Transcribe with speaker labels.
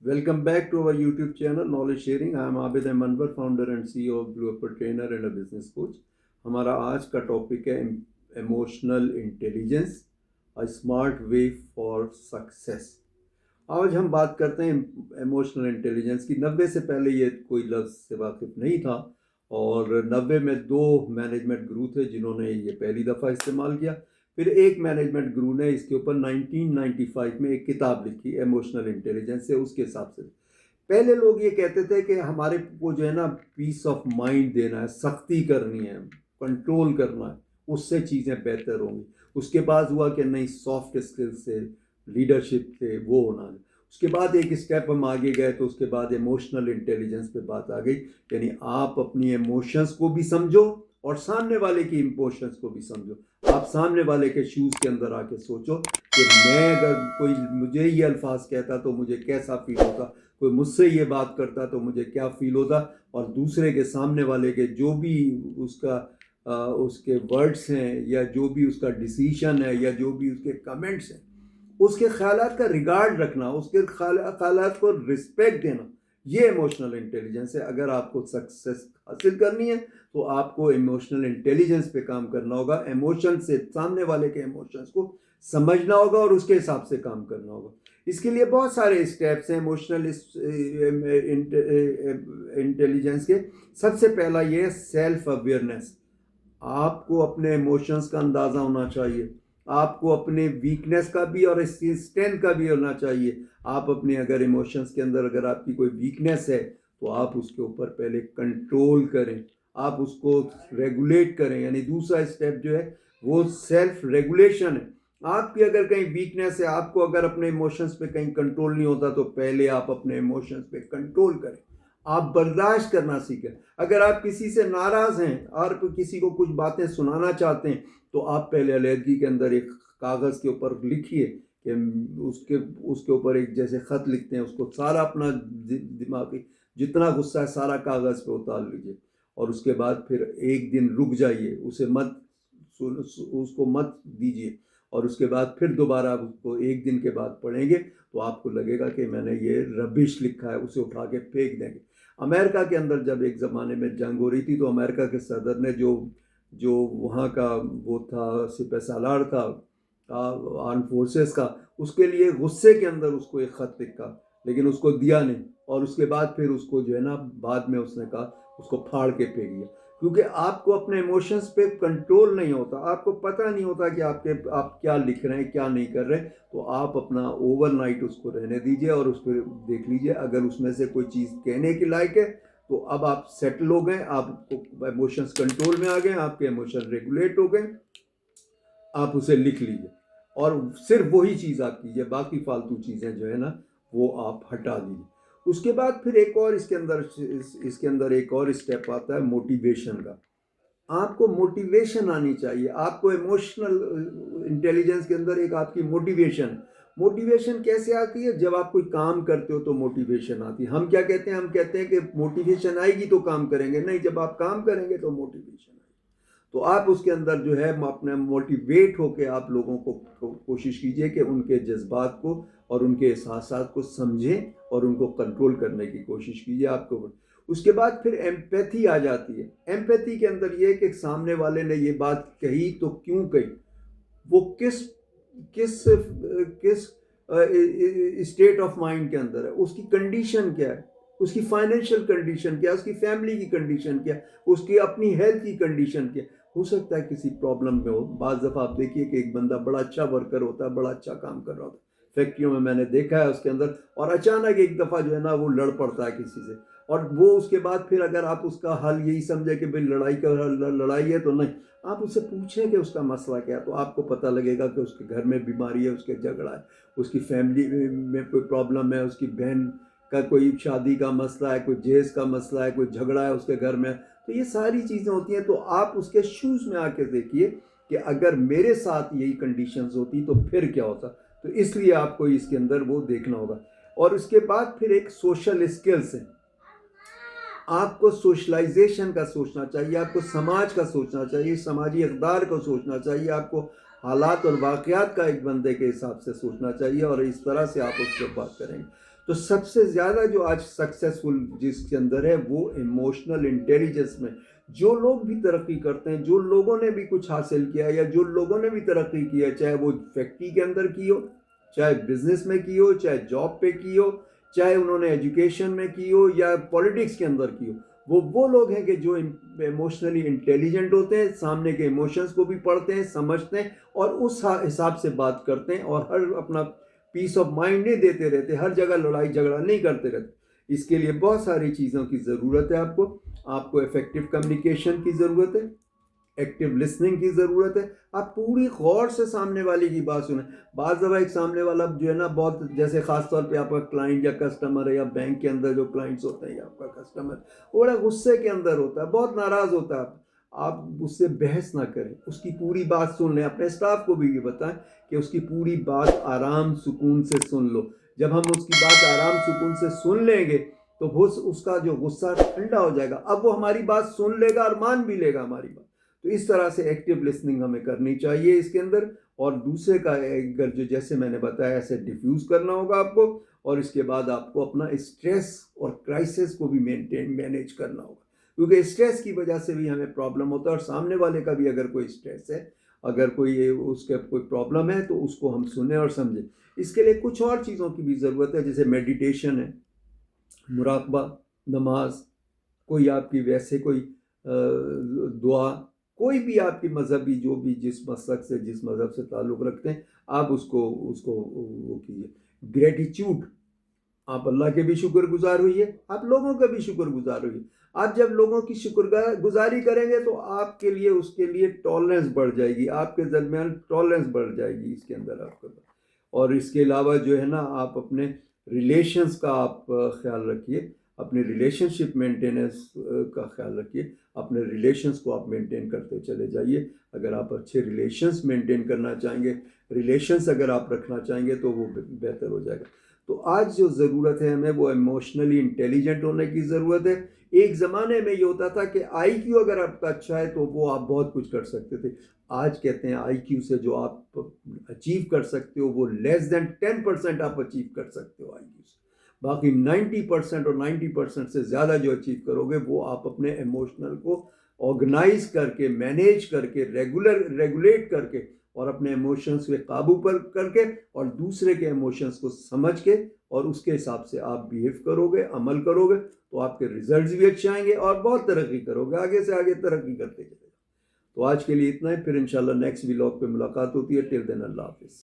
Speaker 1: Welcome back to our YouTube channel Knowledge Sharing. I am Abid Manwar, founder and CEO of Blue Apple Trainer and a business coach. हमारा आज का topic है emotional intelligence, a smart way for success. आज हम बात करते हैं emotional intelligence की। 90 से पहले ये कोई लफ्ज़ से वाकिफ नहीं था और 90 में 2 मैनेजमेंट गुरु थे जिन्होंने ये पहली दफ़ा इस्तेमाल किया। फिर एक मैनेजमेंट गुरु ने इसके ऊपर 1995 में एक किताब लिखी इमोशनल इंटेलिजेंस से। उसके हिसाब से पहले लोग ये कहते थे कि हमारे को जो है ना पीस ऑफ माइंड देना है, सख्ती करनी है, कंट्रोल करना है, उससे चीज़ें बेहतर होंगी। उसके बाद हुआ कि नहीं, सॉफ्ट स्किल्स से, लीडरशिप से वो होना है। उसके बाद एक स्टेप हम आगे गए तो उसके बाद इमोशनल इंटेलिजेंस पे बात आ गई, यानी आप अपनी इमोशंस को भी समझो और सामने वाले की इमोशंस को भी समझो। आप सामने वाले के शूज़ के अंदर आके सोचो कि मैं अगर कोई मुझे ये अल्फाज कहता तो मुझे कैसा फील होता, कोई मुझसे ये बात करता तो मुझे क्या फील होता, और दूसरे के सामने वाले के जो भी उसके वर्ड्स हैं या जो भी उसका डिसीजन है या जो भी उसके कमेंट्स हैं, उसके ख्यालात का रिगार्ड रखना, उसके ख्यालात को रिस्पेक्ट देना, ये इमोशनल इंटेलिजेंस है। अगर आपको सक्सेस हासिल करनी है तो आपको इमोशनल इंटेलिजेंस पे काम करना होगा। इमोशन से सामने वाले के इमोशंस को समझना होगा और उसके हिसाब से काम करना होगा। इसके लिए बहुत सारे स्टेप्स हैं इमोशनल इंटेलिजेंस के। सबसे पहला ये है सेल्फ अवेयरनेस। आपको अपने इमोशंस का अंदाज़ा होना चाहिए, आपको अपने वीकनेस का भी और स्ट्रेंथ का भी होना चाहिए। आप अपने अगर इमोशंस के अंदर अगर आपकी कोई वीकनेस है तो आप उसके ऊपर पहले कंट्रोल करें, आप उसको रेगुलेट करें। यानी दूसरा स्टेप जो है वो सेल्फ रेगुलेशन है। आपकी अगर कहीं वीकनेस है, आपको अगर अपने इमोशंस पे कहीं कंट्रोल नहीं होता तो पहले आप अपने इमोशंस पे कंट्रोल करें, आप बर्दाश्त करना सीखें। अगर आप किसी से नाराज़ हैं और किसी को कुछ बातें सुनाना चाहते हैं तो आप पहले अलहदगी के अंदर एक कागज़ के ऊपर लिखिए कि उसके ऊपर एक जैसे ख़त लिखते हैं, उसको सारा अपना दिमागी जितना गुस्सा है सारा कागज़ पे उतार लीजिए और उसके बाद फिर एक दिन रुक जाइए, उसको मत दीजिए और उसके बाद फिर दोबारा उसको एक दिन के बाद पढ़ेंगे तो आपको लगेगा कि मैंने ये रबिश लिखा है, उसे उठा के फेंक देंगे। अमेरिका के अंदर जब एक ज़माने में जंग हो रही थी तो अमेरिका के सदर ने जो वहाँ का वो था सिपह सालार था आर्म फोर्सेस का, उसके लिए गुस्से के अंदर उसको एक ख़त लिखा लेकिन उसको दिया नहीं और उसके बाद फिर उसको जो है ना बाद में उसने कहा उसको फाड़ के फेंक दिया। क्योंकि आपको अपने इमोशंस पे कंट्रोल नहीं होता, आपको पता नहीं होता कि आप क्या लिख रहे हैं क्या नहीं कर रहे, तो आप अपना ओवरनाइट उसको रहने दीजिए और उसको देख लीजिए। अगर उसमें से कोई चीज़ कहने की लायक है तो अब आप सेटल हो गए, आपको इमोशंस कंट्रोल में आ गए, आपके इमोशन रेगुलेट हो गए, आप उसे लिख लीजिए और सिर्फ वही चीज़ आप कीजिए, बाकी फालतू चीज़ें जो है ना वो आप हटा दीजिए। उसके बाद फिर एक और इसके अंदर एक और स्टेप आता है मोटिवेशन का। आपको मोटिवेशन आनी चाहिए। आपको इमोशनल इंटेलिजेंस के अंदर एक आपकी मोटिवेशन कैसे आती है? जब आप कोई काम करते हो तो मोटिवेशन आती है। हम क्या कहते हैं? हम कहते हैं कि मोटिवेशन आएगी तो काम करेंगे। नहीं, जब आप काम करेंगे तो मोटिवेशन आएगी। तो आप उसके अंदर जो है अपने मोटिवेट होकर आप लोगों को कोशिश कीजिए कि उनके जज्बात को और उनके एहसासात को समझें और उनको कंट्रोल करने की कोशिश कीजिए। आपको उसके बाद फिर एम्पैथी आ जाती है। एम्पैथी के अंदर ये कि सामने वाले ने ये बात कही तो क्यों कही, वो किस किस किस स्टेट ऑफ माइंड के अंदर है, उसकी कंडीशन क्या है, उसकी फाइनेंशियल कंडीशन क्या है, उसकी फैमिली की कंडीशन क्या है, उसकी अपनी हेल्थ की कंडीशन क्या है। हो सकता है किसी प्रॉब्लम में हो। बाज़ दफ़ा आप देखिए कि एक बंदा बड़ा अच्छा वर्कर होता है, बड़ा अच्छा काम कर रहा होता है, फैक्ट्रियों में मैंने देखा है उसके अंदर, और अचानक एक दफ़ा जो है ना वो लड़ पड़ता है किसी से, और वो उसके बाद फिर अगर आप उसका हल यही समझे कि भाई लड़ाई है तो नहीं, आप उससे पूछें कि उसका मसला क्या है तो आपको पता लगेगा कि उसके घर में बीमारी है, उसके झगड़ा है, उसकी फैमिली में कोई प्रॉब्लम है, उसकी बहन का कोई शादी का मसला है, कोई जहेज़ का मसला है, कोई झगड़ा है उसके घर में। तो ये सारी चीज़ें होती हैं। तो आप उसके शूज़ में आके देखिए कि अगर मेरे साथ यही कंडीशंस होती तो फिर क्या होता। तो इसलिए आपको इसके अंदर वो देखना होगा। और उसके बाद फिर एक सोशल स्किल्स है। आपको सोशलाइजेशन का सोचना चाहिए, आपको समाज का सोचना चाहिए, समाजी इक़दार को सोचना चाहिए, आपको हालात और वाक़यात का एक बंदे के हिसाब से सोचना चाहिए और इस तरह से आप उससे बात करेंगे। تو سب سے زیادہ جو آج سکسیسفل جس کے اندر ہے وہ ایموشنل انٹیلیجنس میں، جو لوگ بھی ترقی کرتے ہیں، جو لوگوں نے بھی کچھ حاصل کیا یا جو لوگوں نے بھی ترقی کیا، چاہے وہ فیکٹری کے اندر کی ہو، چاہے بزنس میں کی ہو، چاہے جاب پہ کی ہو، چاہے انہوں نے ایجوکیشن میں کی ہو یا پولیٹکس کے اندر کی ہو، وہ لوگ ہیں کہ جو ایموشنلی انٹیلیجنٹ ہوتے ہیں، سامنے کے ایموشنز کو بھی پڑھتے ہیں، سمجھتے ہیں اور اس حساب سے بات کرتے ہیں، اور ہر اپنا پیس آف مائنڈ نہیں دیتے رہتے، ہر جگہ لڑائی جھگڑا نہیں کرتے رہتے۔ اس کے لیے بہت ساری چیزوں کی ضرورت ہے آپ کو افیکٹو کمیونیکیشن کی ضرورت ہے، ایکٹیو لسننگ کی ضرورت ہے، آپ پوری غور سے سامنے والے کی بات سنیں۔ بعض دفعہ ایک سامنے والا جو ہے نا بہت، جیسے خاص طور پہ آپ کا کلائنٹ یا کسٹمر ہے، یا بینک کے اندر جو کلائنٹس ہوتے ہیں یا آپ کا کسٹمر، وہ بڑا غصے کے اندر ہوتا ہے، بہت ناراض ہوتا ہے، آپ اس سے بحث نہ کریں، اس کی پوری بات سن لیں۔ اپنے اسٹاف کو بھی یہ بتائیں کہ اس کی پوری بات آرام سکون سے سن لو۔ جب ہم اس کی بات آرام سکون سے سن لیں گے تو اس کا جو غصہ ٹھنڈا ہو جائے گا، اب وہ ہماری بات سن لے گا اور مان بھی لے گا ہماری بات۔ تو اس طرح سے ایکٹیو لسننگ ہمیں کرنی چاہیے اس کے اندر، اور دوسرے کا اگر جو جیسے میں نے بتایا ایسے ڈیفیوز کرنا ہوگا آپ کو، اور اس کے بعد آپ کو اپنا اسٹریس اور کرائسس کو بھی مینیج کرنا ہوگا، کیونکہ اسٹریس کی وجہ سے بھی ہمیں پرابلم ہوتا ہے، اور سامنے والے کا بھی اگر کوئی اسٹریس ہے، اگر اس کے کوئی پرابلم ہے تو اس کو ہم سنیں اور سمجھیں۔ اس کے لیے کچھ اور چیزوں کی بھی ضرورت ہے، جیسے میڈیٹیشن ہے، مراقبہ، نماز، کوئی آپ کی ویسے کوئی دعا، کوئی بھی آپ کی مذہبی جو بھی جس مسلک سے جس مذہب سے تعلق رکھتے ہیں، آپ اس کو وہ کیجیے۔ گریٹیچیوڈ، آپ اللہ کے بھی شکر گزار ہوئیے، آپ لوگوں کا بھی شکر گزار ہوئیے۔ آپ جب لوگوں کی شکر گزاری کریں گے تو آپ کے لیے اس کے لیے ٹالرنس بڑھ جائے گی، آپ کے درمیان ٹالرنس بڑھ جائے گی اس کے اندر آپ کا۔ اور اس کے علاوہ جو ہے نا آپ اپنے ریلیشنز کا آپ خیال رکھیے، اپنے ریلیشن شپ مینٹیننس کا خیال رکھیے، اپنے ریلیشنز کو آپ مینٹین کرتے چلے جائیے۔ اگر آپ اچھے ریلیشنز مینٹین کرنا چاہیں گے، ریلیشنز اگر آپ رکھنا چاہیں گے تو وہ بہتر ہو جائے گا۔ تو آج جو ضرورت ہے ہمیں وہ ایموشنلی انٹیلیجنٹ ہونے کی ضرورت ہے۔ ایک زمانے میں یہ ہوتا تھا کہ آئی کیو اگر آپ کا اچھا ہے تو وہ آپ بہت کچھ کر سکتے تھے۔ آج کہتے ہیں آئی کیو سے جو آپ اچیو کر سکتے ہو وہ لیس دین 10% آپ اچیو کر سکتے ہو آئی کیو سے، باقی 90% اور 90% سے زیادہ جو اچیو کرو گے وہ آپ اپنے ایموشنل کو آرگنائز کر کے، مینیج کر کے، ریگولیٹ کر کے، اور اپنے ایموشنز پہ قابو پر کر کے، اور دوسرے کے ایموشنز کو سمجھ کے اور اس کے حساب سے آپ بیہیو کرو گے، عمل کرو گے، تو آپ کے ریزلٹس بھی اچھے آئیں گے اور بہت ترقی کرو گے، آگے سے آگے ترقی کرتے چلے گا۔ تو آج کے لیے اتنا ہی، پھر انشاءاللہ نیکسٹ ولاگ پہ ملاقات ہوتی ہے۔ ٹل دین اللہ حافظ۔